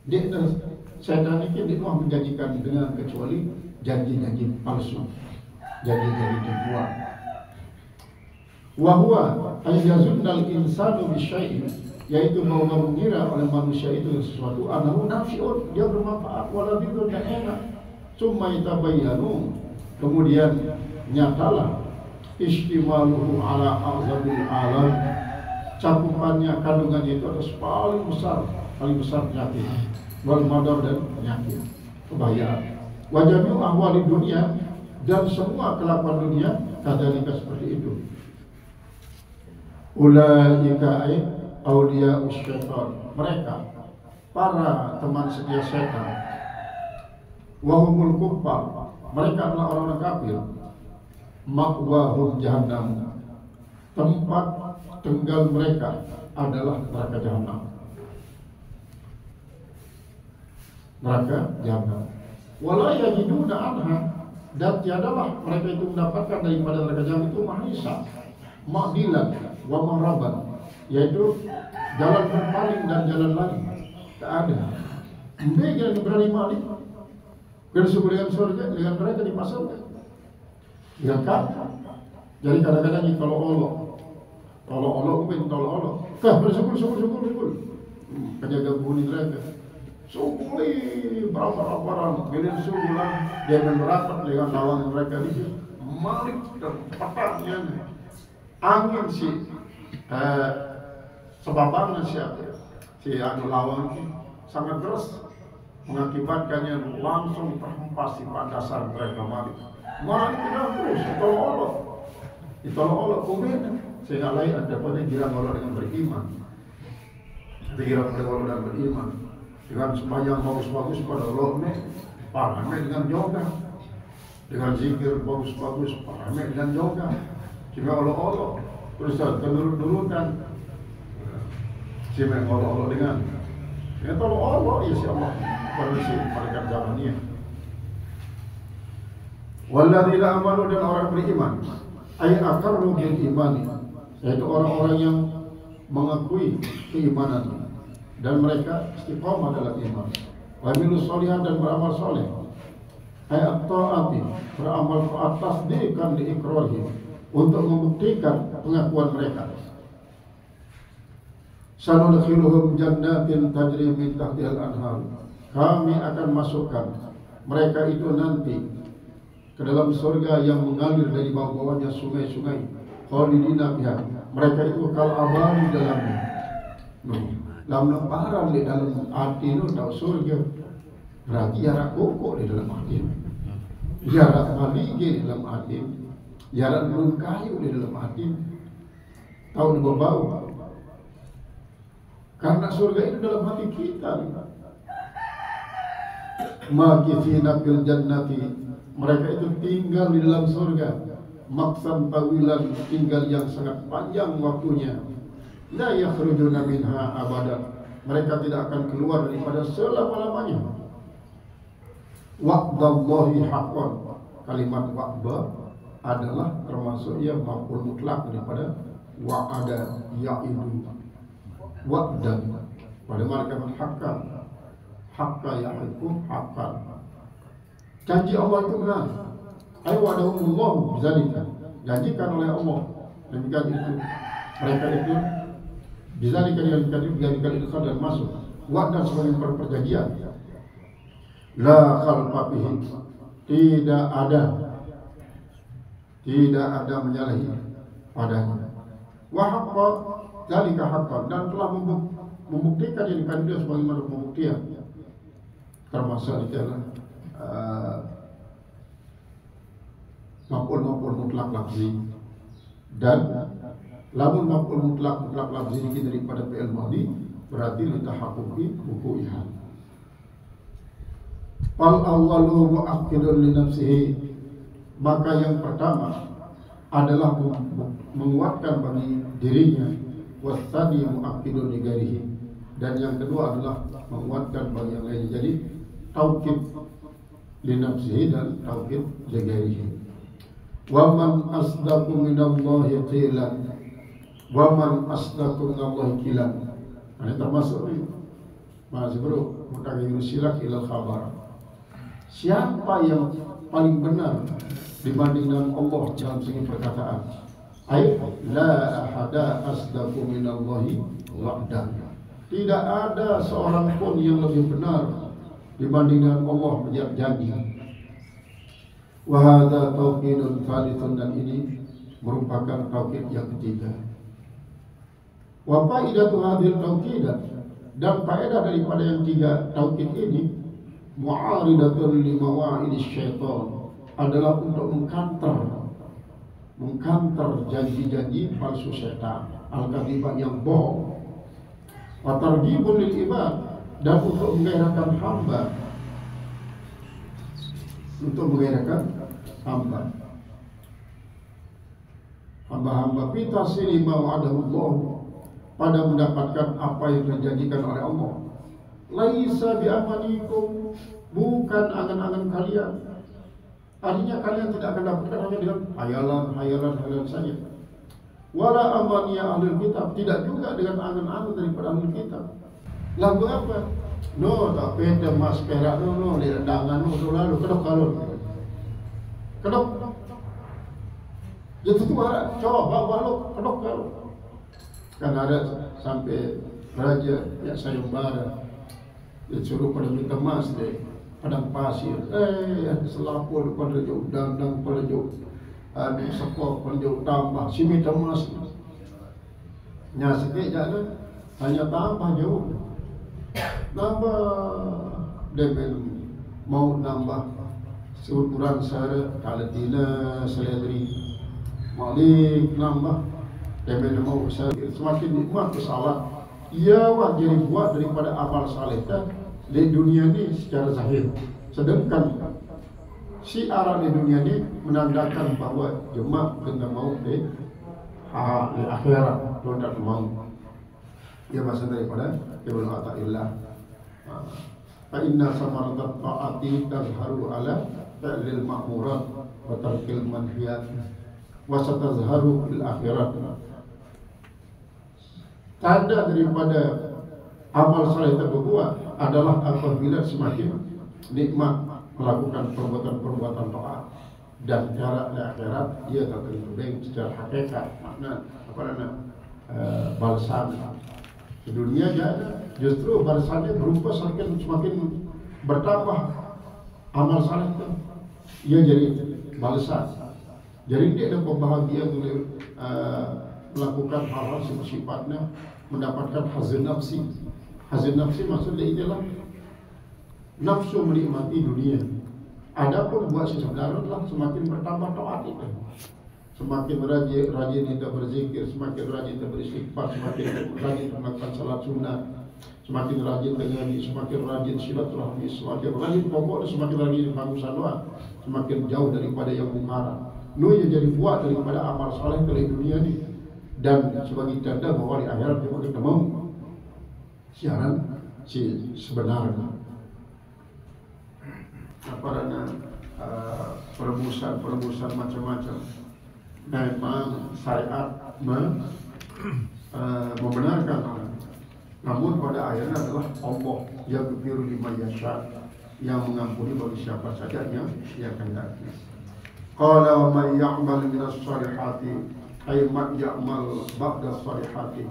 Dia setan ini dia mau menjanjikan dengan kecuali janji-janji palsu, janji-janji terbuat. Wahwa ayyazunnal insanu bisyai'in, yaitu bahwa mengira oleh manusia itu sesuatu anahu nafi'un, dia bermanfaat, waladidun dan enak. Summa yatabayyanu, kemudian nyatalah istimaluhu ala a'zamil alam, cakupannya, kandungannya itu atas paling besar penyakit, wal madar dan penyakit, kebahagiaan. Wajahnya ahwali dunia, dan semua kelakuan dunia kadzalika seperti itu. Ulaika auliya syaitan, mereka para teman setia setan. Wahumul kuffar, mereka adalah orang-orang kafir. Ma'wahum jahannam, tempat tinggal mereka adalah neraka jahanam. Neraka jahanam. Wala yajiduna anha, dan tiadalah mereka itu mendapatkan daripada neraka jahanam itu mahisa, ma'dilan wa mahraban, yaitu jalan berpaling dan jalan lain. Tak ada. Mereka yang berani maling bersebut dengan surga, dengan mereka di pasar. Ya kan? Jadi kadang-kadang ini tolong Allah, kah bersyukur. Penjaga bunyi neraka. Syukuri berapa orang, bilin syukurlah, dia merapat dengan lawan mereka ini. Malik dan petangnya, angin sebabangan si anu lawan ini sangat deras, mengakibatkannya langsung terhempas di dasar mereka Malik. Malik tidak terus, ditolong Allah kemudian sehingga lain ada pada girang Allah dengan beriman. Girang pada Allah dan beriman dengan sembahyang bagus-bagus pada Allah ini, paramai dengan yoga, dengan zikir bagus-bagus, paramai dengan yoga. Jika Allah terus dulu-dulukan siapa yang Allah dengan ya tolong Allah, ya si Allah permisi malaikat zamannya. Walladzina amanu, dan orang beriman, ay aqarru bil imani, yaitu orang-orang yang mengakui keimanan dan mereka istiqamah dalam iman. Wa amilus sholihat, dan beramal soleh. Ay at-ta'ati, beramal taat, tasdiqan li iqrarihim, untuk membuktikan pengakuan mereka. Sanudkhiluhum jannatin tajri min tahtihal anhar, kami akan masukkan mereka itu nanti ke dalam surga yang mengalir dari bawah-bawahnya sungai-sungai. Khalidina biha, mereka itu kal abadi dalamnya. Dalam lemparan di dalam hati itu tahu surga. Berarti jarak kokok di dalam hati, jarak maligi di dalam hati, jarak belum kayu di dalam hati. Tahu di bawah. Karena surga itu dalam hati kita. Makithina fil jannati, mereka itu tinggal di dalam surga. Maksan tawilan, tinggal yang sangat panjang waktunya. La yakhrujuna minha abadan, mereka tidak akan keluar daripada selama-lamanya. Wa'dallahi haqqan, kalimat wa'da adalah termasuk yang maf'ul mutlak daripada wa'ada ya'idu. Wa'dan pada martabat haqqan, haqqa ya'idu haqqan, janji Allah itu benar. Ay wa'adahumullahu bizalika, janjikan oleh Allah demikian itu, mereka itu bizalika dijadikan itu dan masuk. Wa'dan sebagai perjanjian. La khalfa fihi, tidak ada menyalahi padanya. Wa haqqa dzalika haqqan, dan telah membuktikan yang dia sebagaimana pembuktian, termasuk di dalam maf'ul mutlak lafzi, dan lamun maf'ul mutlak lafzi ini daripada fi'il madhi berarti litahaqquqi wuqu'iha. Fal awwalu mu'akkidun li nafsihi, maka yang pertama adalah menguatkan bagi dirinya, wasani mu'akkidun li ghairihi, dan yang kedua adalah menguatkan bagi yang lain. Jadi taukid li nafsihi dan taukid li ghairihi. Wa man asdaqu minallahi qilan, wa man asdaqu minallahi qilan. Ini termasuk Mas bro, mutaghayyir silak ilal khabar. Siapa yang paling benar dibandingkan Allah dalam segi perkataan? Ay la ahada asdaqu minallahi wa'dan. Tidak ada seorang pun yang lebih benar dibandingkan Allah menjadi janji. Wa hadza tauhidun tsalitsun, dan ini merupakan tauhid yang ketiga. Wa faidatu hadhil tauhidat, dan faedah daripada yang tiga tauhid ini, mu'aridatun li mawa'idis syaitan, adalah untuk mengkantar janji-janji palsu setan, al-kadhiban yang bohong. Wa targhibun lil ibad, dan untuk menggairahkan hamba, hamba-hamba kita sini ma'adahullah, pada mendapatkan apa yang dijanjikan oleh Allah. Laisa bi'amanikum, bukan angan-angan kalian. Artinya kalian tidak akan dapatkan hanya dengan hayalan saja. Wala amaniya ahlul kitab, tidak juga dengan angan-angan daripada ahlul kitab. Lagu apa? No, tak peda mas perak no, lihat dangan no, lalu kedok kalon. Kedok. Itu tuh coba balok kedok kalon. Kan ada sampai raja yang sayembara disuruh pada minta emas deh, padang pasir, selapur pada jauh, dandang pada jauh, sepok pada jauh, tambah si minta emas. Nyasik jalan hanya tambah jauh, nambah debel mau nambah seukuran sehari kalatina seledri malik nambah debel mau semakin nikmat salat. Ia wajib buat daripada amal saleh di dunia ini secara zahir. Sedangkan si arah di dunia ini menandakan bahwa jemaah kena mau di akhirat, tidak mau. Ia masuk daripada ibnu Athaillah. Fa inna samaratat ta'ati tazharu ala fi'lil ma'murat wa tarkil manhiyat wa satazharu fil akhirat. Tanda daripada amal saleh terbuat adalah apabila semakin nikmat melakukan perbuatan taat, dan cara di akhirat dia tertentu secara hakikat, makna apa namanya balasan. Di dunia justru balasannya berupa semakin bertambah amal saleh itu, ia jadi balasan. Jadi dia ada pembahagian melakukan hal-hal sifatnya mendapatkan hazin nafsi. Hazin nafsi maksudnya inilah nafsu menikmati dunia. Adapun buat seseorang adalah semakin bertambah taat itu, semakin rajin kita berzikir, semakin rajin kita beristighfar, semakin rajin melakukan salat sunnah, semakin rajin mengaji, semakin rajin silaturahmi, semakin rajin pokoknya semakin rajin bangun doa, semakin jauh daripada yang mungkar. Ini jadi buat daripada amal saleh dari dunia ini. Dan sebagai tanda bahwa di akhirat kita ketemu siaran si sebenarnya apa perebusan macam-macam. Memang syariat membenarkan, namun pada akhirnya adalah Allah yang berfiru lima yasha, yang mengampuni bagi siapa saja yang dia kehendaki. Qala wa may ya'mal minas salihati ay man ya'mal ba'da salihati